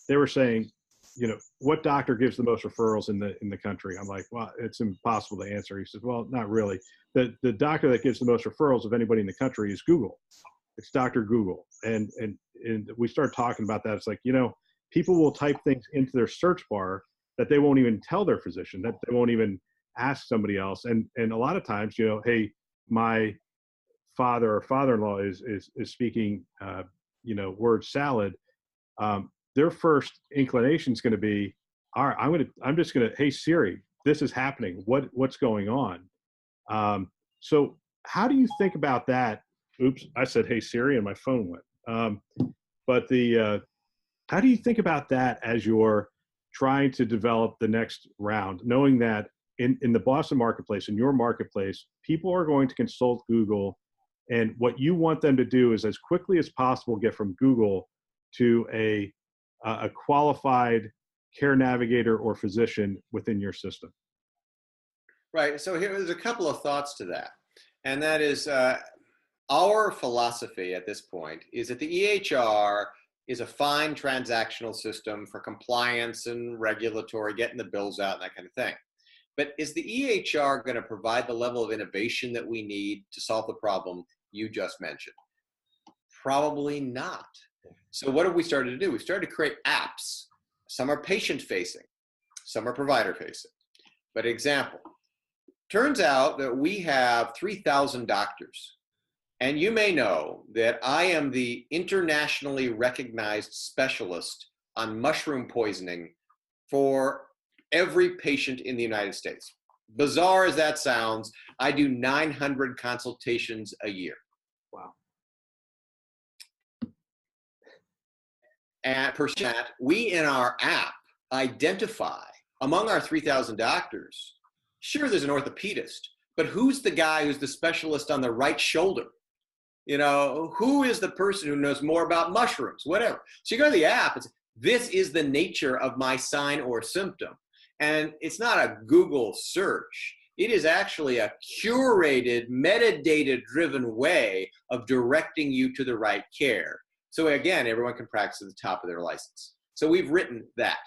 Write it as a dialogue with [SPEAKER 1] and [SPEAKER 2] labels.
[SPEAKER 1] they were saying, what doctor gives the most referrals in the country? I'm like, well, it's impossible to answer. He says, well, not really. The doctor that gives the most referrals of anybody in the country is Google. It's Dr. Google. And we started talking about that. It's like, people will type things into their search bar that they won't even tell their physician, that they won't even ask somebody else. And a lot of times, hey, my father or father-in-law is speaking, word salad. Their first inclination is going to be, all right, I'm just going to, hey Siri, this is happening. What's going on? So how do you think about that? Oops, I said, hey Siri, and my phone went. How do you think about that as you're trying to develop the next round, knowing that in the Boston marketplace, in your marketplace, people are going to consult Google, and what you want them to do is as quickly as possible get from Google to a qualified care navigator or physician within your system?
[SPEAKER 2] Right. So there's a couple of thoughts to that. And that is our philosophy at this point is that the EHR is a fine transactional system for compliance and regulatory, getting the bills out and that kind of thing. But is the EHR going to provide the level of innovation that we need to solve the problem you just mentioned? Probably not. So what have we started to do? We started to create apps. Some are patient-facing, some are provider-facing. But example, turns out that we have 3,000 doctors. And you may know that I am the internationally recognized specialist on mushroom poisoning for every patient in the United States. Bizarre as that sounds, I do 900 consultations a year.
[SPEAKER 1] Wow.
[SPEAKER 2] And percent, we in our app identify among our 3,000 doctors, sure there's an orthopedist, but who's the guy who's the specialist on the right shoulder? Who is the person who knows more about mushrooms, whatever. So you go to the app, it's, this is the nature of my sign or symptom. And it's not a Google search. It is actually a curated, metadata-driven way of directing you to the right care. So again, everyone can practice at the top of their license. So we've written that.